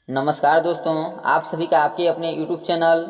नमस्कार दोस्तों, आप सभी का आपके अपने YouTube channel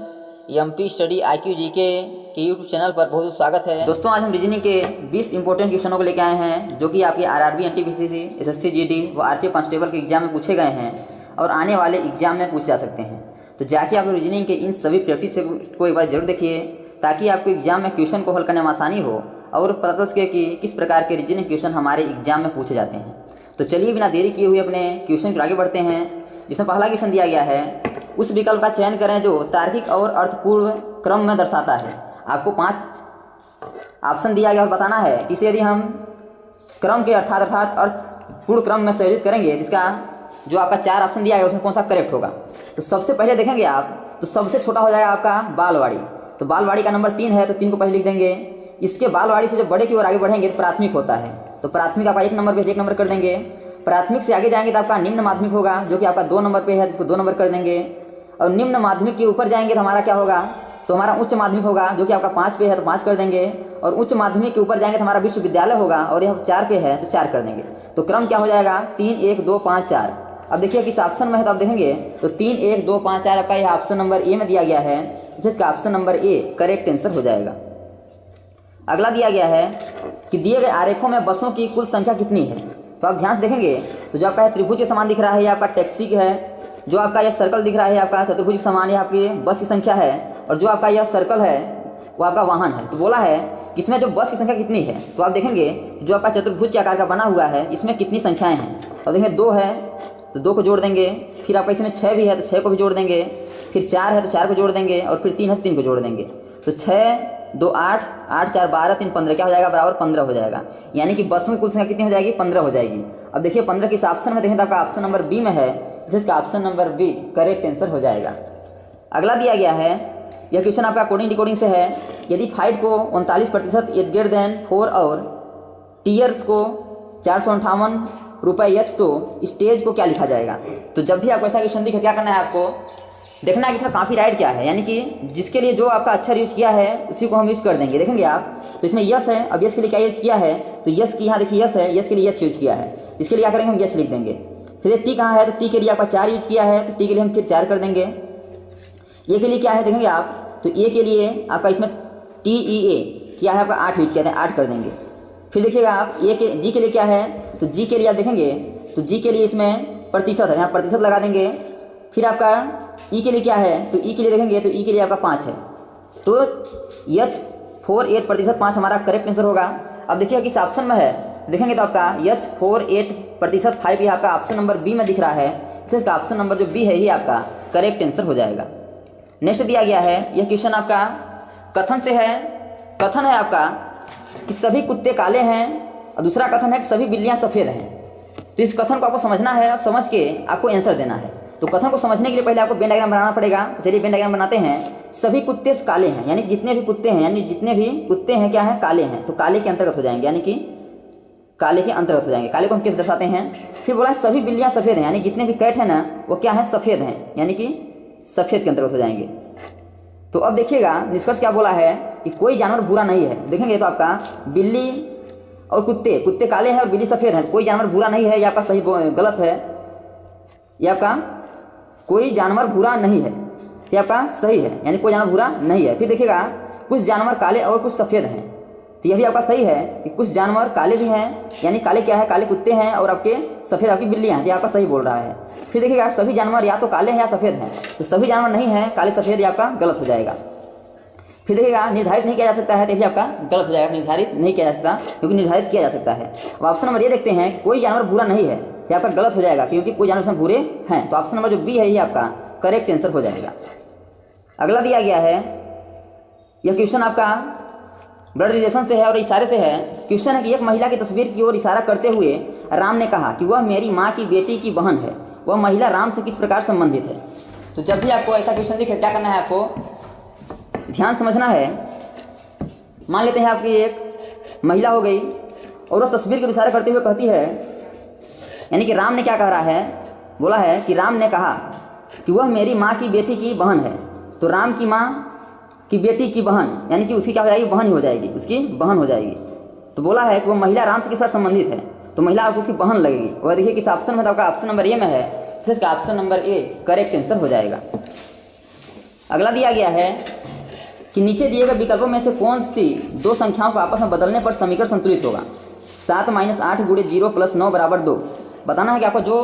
MP study IQ GK के YouTube चैनल पर बहुत स्वागत है। दोस्तों, आज हम रीजनिंग के 20 इंपॉर्टेंट क्वेश्चनों को लेकर आए हैं जो कि आपके आरआरबी, एनटीपीसी, एसएससी जीडी व आरपीएफ कांस्टेबल के एग्जाम में पूछे गए हैं और आने वाले एग्जाम में पूछे जा सकते हैं। तो जाके आप रीजनिंग के इन सभी प्रैक्टिस को एक बार जरूर देखिए ताकि आपको एग्जाम में क्वेश्चन को हल करने में आसानी हो और पता चल सके कि किस प्रकार के रीजनिंग क्वेश्चन हमारे एग्जाम में पूछे जाते हैं। तो चलिए बिना देरी किए हुए अपने क्वेश्चन पर आगे बढ़ते हैं। जिसमें पहला क्वेश्चन दिया गया है, उस विकल्प का चयन करें जो तार्किक और अर्थपूर्ण क्रम में दर्शाता है। आपको 5 ऑप्शन दिया गया और बताना है कि इसे यदि हम क्रम के अर्थात अर्थपूर्ण क्रम में संयोजित करेंगे, जिसका जो आपका 4 ऑप्शन दिया गया उसमें कौन सा करेक्ट होगा। तो सबसे पहले देखेंगे आप, तो सबसे छोटा हो जाएगा आपका बालवाड़ी। तो बालवाड़ी का नंबर 3 है, तो 3 को पहले लिख देंगे। इसके बालवाड़ी से जब बड़े की ओर आगे बढ़ेंगे तो प्राथमिक होता है, तो प्राथमिक आपका 1 नंबर पे 1 नंबर कर देंगे। प्राथमिक से आगे जाएंगे तो आपका निम्न माध्यमिक होगा जो कि आपका 2 नंबर पे है, जिसको 2 नंबर कर देंगे। और निम्न माध्यमिक के ऊपर जाएंगे तो हमारा क्या होगा, तो हमारा उच्च माध्यमिक होगा जो कि आपका 5 पे है, तो 5 कर देंगे। और उच्च माध्यमिक के ऊपर जाएंगे तो हमारा विश्वविद्यालय होगा और यह 4 पे है, तो 4 कर देंगे। तो क्रम क्या हो जाएगा, 3 1 2 5 4। अब देखिए किस ऑप्शन में है, तो आप देखेंगे तो 3 1 2 5 4 आपका यह ऑप्शन नंबर ए में दिया गया है, जिसका option number A correct answer हो जाएगा। अगला दिया गया है कि दिए गए आरेखों में बसों की कुल संख्या कितनी है। तो आप ध्यान से देखेंगे तो जो आपका है त्रिभुज के समान दिख रहा है, ये आपका टैक्सी है। जो आपका यह सर्कल दिख रहा है आपका चतुर्भुज के समान, ये आपकी बस की संख्या है। और जो आपका यह सर्कल है वो आपका वाहन है। तो बोला है कि इसमें जो बस की संख्या कितनी है, तो आप देखेंगे जो आपका चतुर्भुज के आकार का बना हुआ है इसमें कितनी संख्याएं हैं। तो देखेंगे 2 है तो 2 को जोड़ देंगे, फिर आपका इसमें 6 भी है तो 6 को भी जोड़ देंगे, फिर 4 है तो 4 को जोड़ देंगे, और फिर 3 है तो 3 को जोड़ देंगे। तो 6 2 8 8 4 12 3 15 क्या हो जाएगा, बराबर 15 हो जाएगा। यानी कि बसों की कुल संख्या कितनी हो जाएगी, 15 हो जाएगी। अब देखिए 15 किस ऑप्शन में देखें तो आपका ऑप्शन नंबर बी में है, जिसका option number B correct answer हो जाएगा। अगला दिया गया है, यह क्वेश्चन आपका कोडिंग डिकोडिंग से है। यदि फाइट को 39% ग्रेटर देन 4 और टीयर्स को 458 रुपये एच, तो स्टेज को क्या लिखा जाएगा। तो जब भी आपको ऐसा क्वेश्चन दिखे क्या करना है, आपको देखना है कि इसमें कॉपीराइट क्या है, यानी कि जिसके लिए जो आपका अक्षर यूज किया है उसी को हम यूज कर देंगे। देखेंगे आप तो इसमें यस है, अब यस के लिए क्या यूज किया है, तो यस की यहाँ देखिए यस है, यस के लिए यस यूज किया है, इसके लिए क्या करेंगे हम यस लिख देंगे। फिर टी कहाँ है, तो टी के लिए आपका 4 यूज किया है, तो टी के लिए हम फिर 4 कर देंगे। ए के लिए क्या है देखेंगे आप, तो ए के लिए आपका इसमें TEA क्या है आपका 8 यूज किया है, 8 कर देंगे। फिर देखिएगा आप जी के लिए क्या है, तो जी के लिए आप देखेंगे तो जी के लिए इसमें प्रतिशत है, यहाँ प्रतिशत लगा देंगे। फिर आपका ई के लिए क्या है, तो ई के लिए देखेंगे तो ई के लिए आपका 5 है, तो H 48% 5 हमारा करेक्ट आंसर होगा। अब देखिए किस ऑप्शन में है, देखेंगे तो आपका H 48% 5 ये आपका ऑप्शन नंबर बी में दिख रहा है, इसलिए इसका ऑप्शन नंबर जो बी है ये आपका करेक्ट आंसर हो जाएगा। नेक्स्ट दिया गया है, यह क्वेश्चन आपका कथन से है। कथन है आपका कि सभी कुत्ते काले हैं और दूसरा कथन है कि सभी बिल्लियाँ सफ़ेद हैं। तो इस कथन को आपको समझना है और समझ के आपको आंसर देना है। तो कथन को समझने के लिए पहले आपको वेन डायग्राम बनाना पड़ेगा। तो चलिए वेन डायग्राम बनाते हैं। सभी कुत्ते काले हैं, यानी जितने भी कुत्ते हैं, यानी जितने भी कुत्ते हैं क्या है, काले हैं, तो काले के अंतर्गत हो जाएंगे, यानी कि काले के अंतर्गत हो जाएंगे। काले को हम कैसे दर्शाते हैं, फिर बोला है सभी बिल्लियाँ सफ़ेद हैं, यानी जितने भी कैट हैं ना वो क्या है, सफ़ेद हैं, यानी कि सफ़ेद के अंतर्गत हो जाएंगे। तो अब देखिएगा निष्कर्ष क्या बोला है कि कोई जानवर बुरा नहीं है। देखेंगे तो आपका बिल्ली और कुत्ते काले हैं और बिल्ली सफ़ेद है, तो कोई जानवर बुरा नहीं है, ये आपका सही गलत है। ये आपका कोई जानवर बुरा नहीं है, ये आपका सही है, यानी कोई जानवर बुरा नहीं है। फिर देखिएगा कुछ जानवर काले और कुछ सफ़ेद हैं, तो यह भी आपका सही है कि कुछ जानवर काले भी हैं, यानी काले क्या है, काले कुत्ते हैं और आपके सफ़ेद आपकी बिल्लियाँ हैं, ये आपका सही बोल रहा है। फिर देखिएगा सभी जानवर या तो काले हैं या सफ़ेद हैं, तो सभी जानवर नहीं हैं काले सफ़ेद, ये आपका गलत हो जाएगा। फिर देखिएगा निर्धारित नहीं किया जा सकता है, तो ये आपका गलत हो जाएगा, निर्धारित नहीं किया जा सकता क्योंकि निर्धारित किया जा सकता है। अब ऑप्शन नंबर ये देखते हैं कि कोई जानवर बुरा नहीं है, ये आपका गलत हो जाएगा क्योंकि कोई जानवर उसमें बुरे हैं, तो ऑप्शन नंबर जो बी है ये आपका करेक्ट आंसर हो जाएगा। अगला दिया गया है, यह क्वेश्चन आपका ब्लड रिलेशन से है और इशारे से है। क्वेश्चन है कि एक महिला की तस्वीर की ओर इशारा करते हुए राम ने कहा कि वह मेरी माँ की बेटी की बहन है, वह महिला राम से किस प्रकार संबंधित है। तो जब भी आपको ऐसा क्वेश्चन दिखे क्या करना है, आपको ध्यान समझना है। मान लेते हैं आपकी एक महिला हो गई और वह तस्वीर की इशारा करते हुए कहती है, यानी कि राम ने क्या कह रहा है, बोला है कि राम ने कहा कि वह मेरी माँ की बेटी की बहन है। तो राम की माँ की बेटी की बहन, यानी कि उसकी क्या हो जाएगी, बहन ही हो जाएगी, उसकी बहन हो जाएगी। तो बोला है कि वह महिला राम से किस प्रकार संबंधित है, तो महिला आपको उसकी बहन लगेगी। वह देखिए किस ऑप्शन में, तो आपका ऑप्शन नंबर ए में है, इसका option number A correct answer हो जाएगा। अगला दिया गया है कि नीचे दिए गए विकल्पों में से कौन सी दो संख्याओं को आपस में बदलने पर समीकरण संतुलित होगा। 7 - 8 गुणे 0 + 9 = 2। बताना है कि आपको जो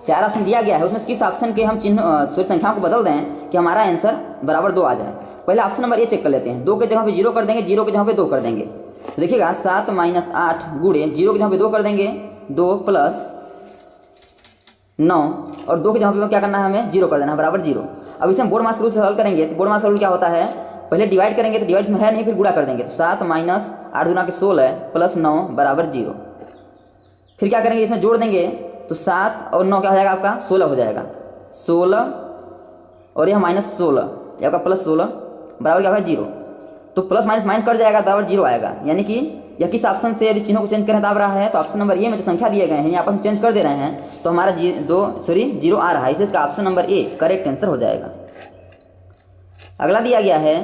4 ऑप्शन दिया गया है उसमें किस ऑप्शन के हम संख्याओं को बदल दें कि हमारा आंसर बराबर 2 आ जाए। पहले ऑप्शन नंबर ए चेक कर लेते हैं। 2 के जगह पे 0 कर देंगे, 0 के जगह पे 2 कर देंगे। तो देखिएगा 7 - 8 गुणे 0 के जगह पे 2 कर देंगे, 2 + 9 और 2 के जगह पे क्या करना है, हमें 0 कर देना है, बराबर 0। अब इसे हम बोर्ड मास रूल से हल करेंगे तो बोर्ड मास रूल क्या होता है, पहले डिवाइड करेंगे तो डिवाइड में है नहीं, फिर गुणा कर देंगे। तो 7 - 8 × 16 + 9 = 0। फिर क्या करेंगे, इसमें जोड़ देंगे तो 7 और 9 क्या हो जाएगा आपका 16 हो जाएगा। 16 और यह -16 या आपका +16 बराबर क्या होगा 0। तो प्लस माइनस माइनस कट जाएगा बराबर 0 आएगा। यानी कि यह किस ऑप्शन से यदि चिन्हों को चेंज करें दाब रहा है तो ऑप्शन नंबर ए में जो संख्या दिए गए हैं आपस में चेंज कर दे रहे हैं तो हमारा 0 आ रहा है, इसलिए इसका option number A correct answer हो जाएगा। अगला दिया गया है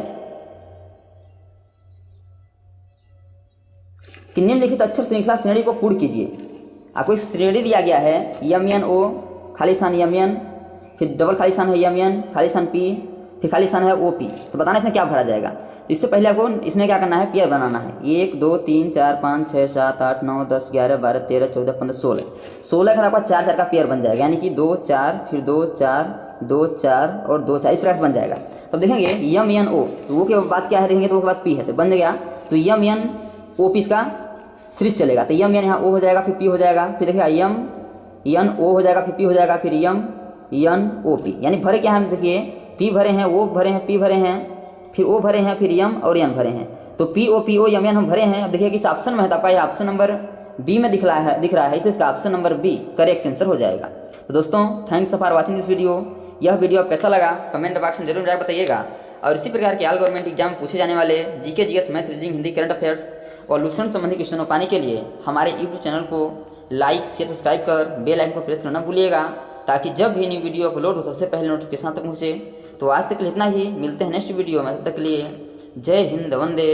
कि निम्नलिखित अक्षर श्रृंखला श्रेणी को पूर्ण कीजिए। आपको एक श्रेणी दिया गया है MNO खाली स्थान MN, फिर डबल खाली स्थान है MN, खाली स्थान P, फिर खाली स्थान है OP। तो बताना इसमें क्या भरा जाएगा। तो इससे पहले आपको इसमें क्या करना है, पेयर बनाना है। 1 2 3 4 5 6 7 8 9 10 11 12 13 14 15 16 16 का आपका 4 4 का पेयर बन जाएगा। यानी कि 2 4 फिर 2 4 2 4 और 2 4 इस प्रकार से बन जाएगा। तो देखेंगे MNO तो वो के बाद क्या है, देखेंगे तो वो के बाद P है तो बन गया। तो MNOP इसका सीरीज चलेगा। तो MN यहाँ O हो जाएगा, फिर P हो जाएगा, फिर देखिएगा MNO हो जाएगा, फिर P हो जाएगा, फिर MNOP। यानी भरे क्या है, देखिए P भरे हैं, O भरे हैं, P भरे हैं, फिर O भरे हैं, फिर M और N भरे हैं। तो POPO MN हम भरे हैं। अब देखिए किस ऑप्शन में है तो आपका यह ऑप्शन नंबर बी में दिख रहा है, इससे इसका option number B correct answer हो जाएगा। तो दोस्तों thanks for watching this video. यह वीडियो आप कैसा लगा कमेंट बॉक्स में जरूर राय बताइएगा। और इसी प्रकार के ऑल गवर्नमेंट एग्जाम पूछे जाने वाले GK GS math reasoning Hindi current affairs और लूसेंट संबंधी क्वेश्चनों पाने के लिए हमारे यूट्यूब चैनल को लाइक शेयर सब्सक्राइब कर बेल आइकन को प्रेस करना भूलिएगा, ताकि जब भी न्यू वीडियो अपलोड हो सबसे पहले नोटिफिकेशन तक पहुँचे। तो आज तक इतना ही, मिलते हैं नेक्स्ट वीडियो में। तब तक के लिए जय हिंद, वंदे।